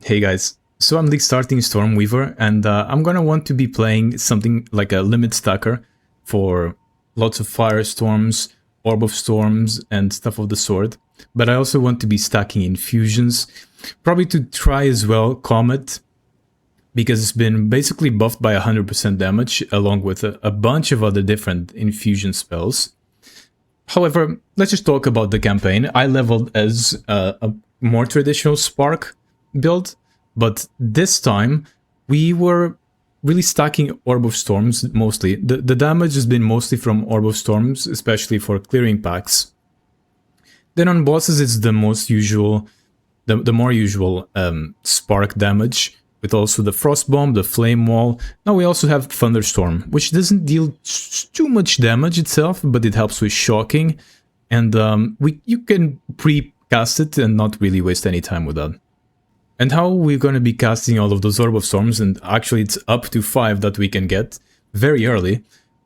Hey guys, so I'm starting Stormweaver and I'm gonna want to be playing something like a limit stacker for lots of firestorms, orb of storms and stuff of the sort. But I also want to be stacking infusions, probably to try as well Comet, because it's been basically buffed by 100% damage along with a bunch of other different infusion spells. However, let's just talk about the campaign. I leveled as a more traditional Spark build, but this time we were really stacking Orb of Storms mostly. The damage has been mostly from Orb of Storms, especially for clearing packs. Then on bosses it's the most usual, the more usual Spark damage, with also the Frost Bomb, the Flame Wall. Now we also have Thunderstorm, which doesn't deal too much damage itself, but it helps with shocking, and you can pre-cast it and not really waste any time with that. And how we're going to be casting all of those Orb of Storms, and actually it's up to 5 that we can get very early,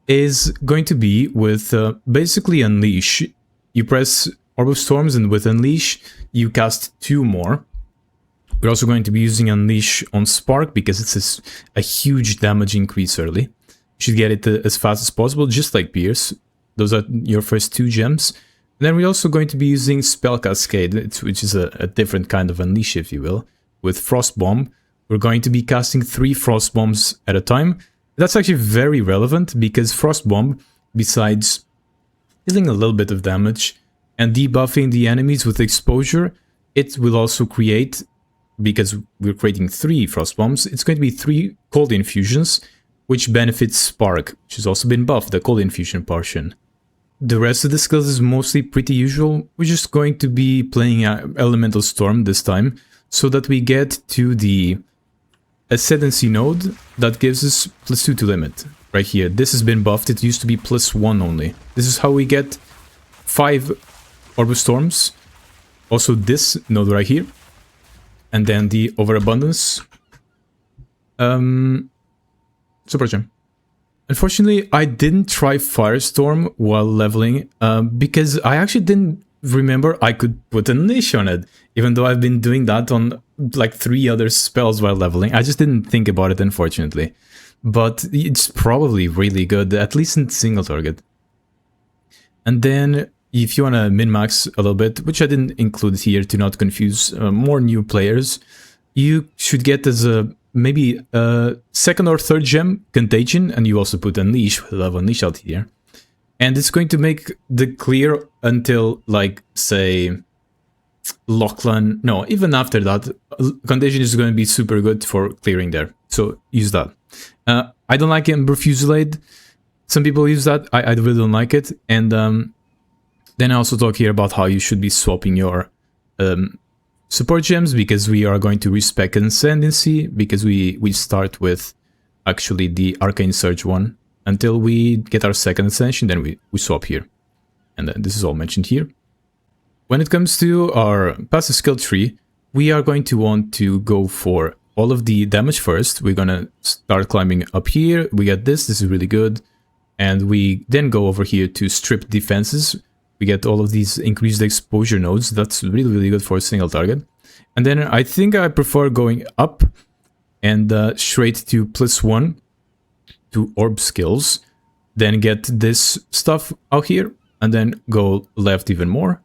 is going to be with basically Unleash. You press Orb of Storms and with Unleash you cast 2 more. We're also going to be using Unleash on Spark because it's a huge damage increase early. You should get it as fast as possible, just like Pierce. Those are your first 2 gems. And then we're also going to be using Spell Cascade, which is a different kind of Unleash, if you will. With Frost Bomb, we're going to be casting 3 Frost Bombs at a time. That's actually very relevant because Frost Bomb, besides dealing a little bit of damage and debuffing the enemies with exposure, it will also create, because we're creating 3 Frost Bombs, it's going to be 3 Cold Infusions, which benefits Spark, which has also been buffed, the Cold Infusion portion. The rest of the skills is mostly pretty usual. We're just going to be playing Elemental Storm this time, so that we get to the Ascendancy node that gives us +2 to limit. Right here, this has been buffed, it used to be +1 only. This is how we get 5 Orb of Storms. Also this node right here. And then the Overabundance Super Gem. Unfortunately, I didn't try Firestorm while leveling because I actually didn't remember I could put Unleash on it, even though I've been doing that on like 3 other spells while leveling. I just didn't think about it, unfortunately. But it's probably really good, at least in single target. And then if you want to min-max a little bit, which I didn't include here to not confuse more new players, you should get as a maybe a 2nd or 3rd gem Contagion, and you also put Unleash, we'll have Unleash out here. And it's going to make the clear until, like, say, Lachlan. No, even after that, Contagion is going to be super good for clearing there. So use that. I don't like Ember Fusillade. Some people use that. I really don't like it. And then I also talk here about how you should be swapping your support gems, because we are going to respec Ascendancy, because we start with actually the Arcane Surge one. Until we get our 2nd Ascension, then we swap here. And then this is all mentioned here. When it comes to our passive skill tree, we are going to want to go for all of the damage first. We're going to start climbing up here. We get this is really good. And we then go over here to strip defenses. We get all of these increased exposure nodes. That's really, really good for a single target. And then I think I prefer going up and straight to +1 to orb skills, then get this stuff out here, and then go left even more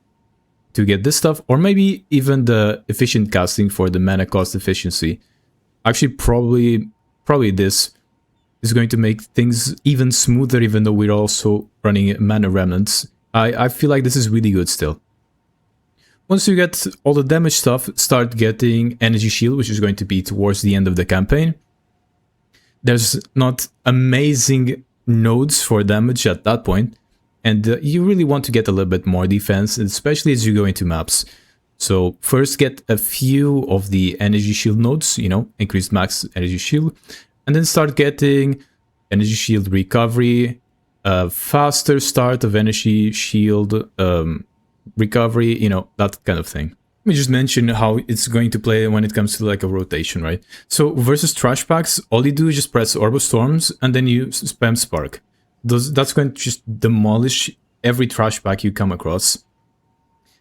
to get this stuff, or maybe even the efficient casting for the mana cost efficiency. Actually, probably this is going to make things even smoother, even though we're also running mana remnants. I feel like this is really good still. Once you get all the damage stuff, start getting Energy Shield, which is going to be towards the end of the campaign. There's not amazing nodes for damage at that point, and you really want to get a little bit more defense, especially as you go into maps. So first get a few of the Energy Shield nodes, you know, increased max Energy Shield, and then start getting Energy Shield recovery, faster start of Energy Shield recovery, you know, that kind of thing. Let me just mention how it's going to play when it comes to like a rotation, right? So versus trash packs, all you do is just press Orb of Storms and then you spam Spark. That's going to just demolish every trash pack you come across.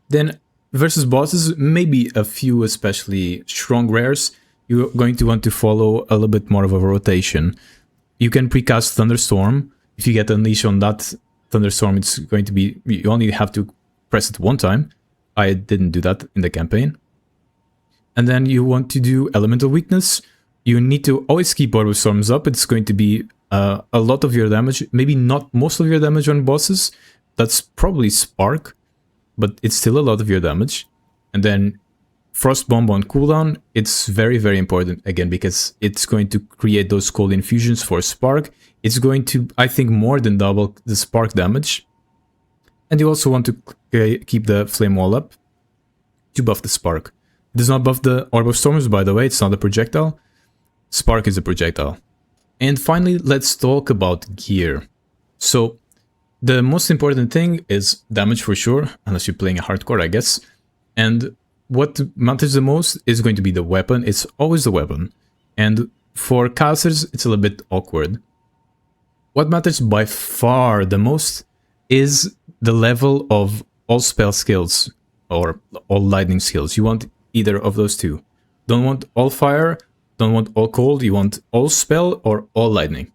Then versus bosses, maybe a few especially strong rares, you're going to want to follow a little bit more of a rotation. You can precast Thunderstorm. If you get Unleash on that Thunderstorm, it's going to be, you only have to press it one time. I didn't do that in the campaign. And then you want to do Elemental Weakness. You need to always keep Orb of Storms up. It's going to be a lot of your damage, maybe not most of your damage on bosses. That's probably Spark, but it's still a lot of your damage. And then Frost Bomb on cooldown, it's very, very important, again, because it's going to create those cold infusions for Spark. It's going to, I think, more than double the Spark damage. And you also want to keep the Flame Wall up to buff the Spark. It does not buff the Orb of Storms, by the way, it's not a projectile. Spark is a projectile. And finally, let's talk about gear. So, the most important thing is damage for sure, unless you're playing a hardcore, I guess. And what matters the most is going to be the weapon. It's always the weapon. And for casters, it's a little bit awkward. What matters by far the most is the level of all spell skills or all lightning skills. You want either of those two. Don't want all fire, don't want all cold, you want all spell or all lightning.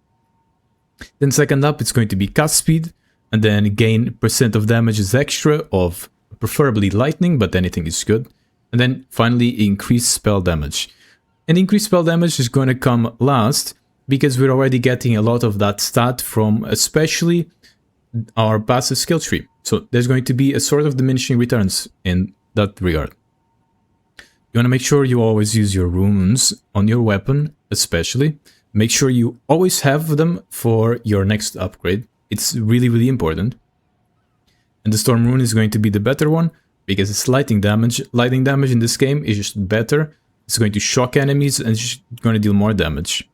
Then second up, it's going to be cast speed, and then gain percent of damage is extra of preferably lightning, but anything is good. And then finally, increase spell damage. And increased spell damage is going to come last, because we're already getting a lot of that stat from especially our passive skill tree. So there's going to be a sort of diminishing returns in that regard. You want to make sure you always use your runes on your weapon, especially. Make sure you always have them for your next upgrade. It's really, really important. And the Storm Rune is going to be the better one, because it's lightning damage. Lightning damage in this game is just better. It's going to shock enemies and it's going to deal more damage.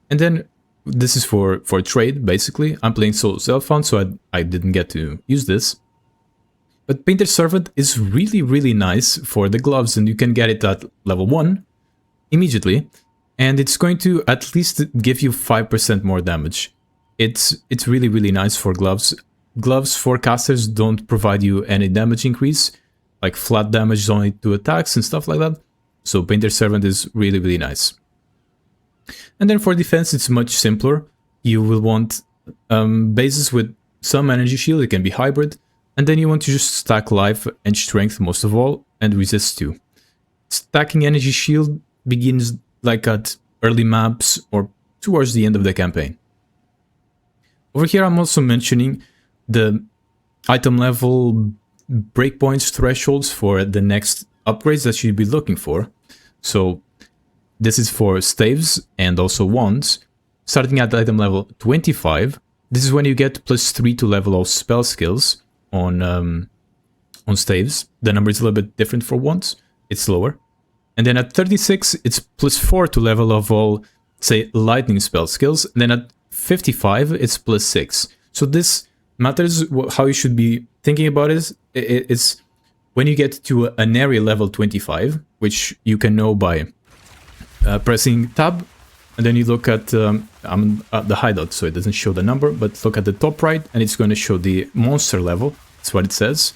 And then this is for trade, basically. I'm playing solo self-found, so I didn't get to use this. But Painter's Servant is really, really nice for the gloves, and you can get it at level 1 immediately. And it's going to at least give you 5% more damage. It's really, really nice for gloves. Gloves for casters don't provide you any damage increase, like flat damage is only 2 attacks and stuff like that. So Painter's Servant is really, really nice. And then for defense, it's much simpler. You will want bases with some energy shield, it can be hybrid. And then you want to just stack life and strength most of all, and resist too. Stacking energy shield begins like at early maps or towards the end of the campaign. Over here I'm also mentioning the item level breakpoints thresholds for the next upgrades that you'd be looking for. So this is for staves and also wands. Starting at item level 25, this is when you get +3 to level all spell skills on staves. The number is a little bit different for wands, it's lower. And then at 36, it's +4 to level of all, say, lightning spell skills. And then at 55, it's +6. So this matters. How you should be thinking about it is when you get to an area level 25, which you can know by pressing tab, and then you look at the hideout, so it doesn't show the number, but look at the top right, and it's going to show the monster level. That's what it says.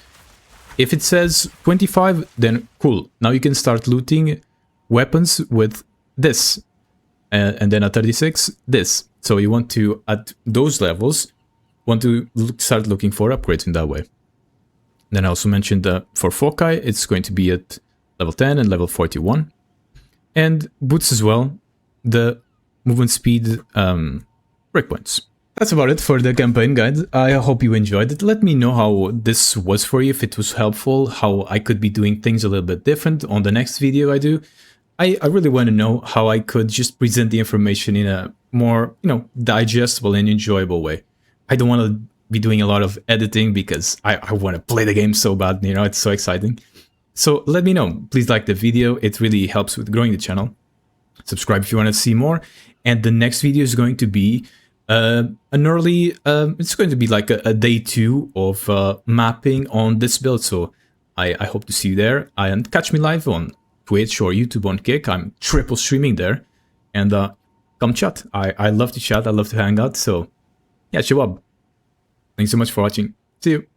If it says 25, then cool. Now you can start looting weapons with this. And then at 36, this. So you want to, at those levels, want to start looking for upgrades in that way. Then I also mentioned that for Foci, it's going to be at level 10 and level 41. And boots as well, the movement speed breakpoints. That's about it for the campaign guide. I hope you enjoyed it. Let me know how this was for you, if it was helpful, how I could be doing things a little bit different on the next video I do. I really want to know how I could just present the information in a more, digestible and enjoyable way. I don't want to be doing a lot of editing because I want to play the game so bad, it's so exciting. So let me know. Please like the video. It really helps with growing the channel. Subscribe if you want to see more. And the next video is going to be it's going to be like a day 2 of mapping on this build. So I hope to see you there. And catch me live on Twitch or YouTube on Kick. I'm triple streaming there. And come chat. I love to chat. I love to hang out. So yeah, show up. Thanks so much for watching. See you.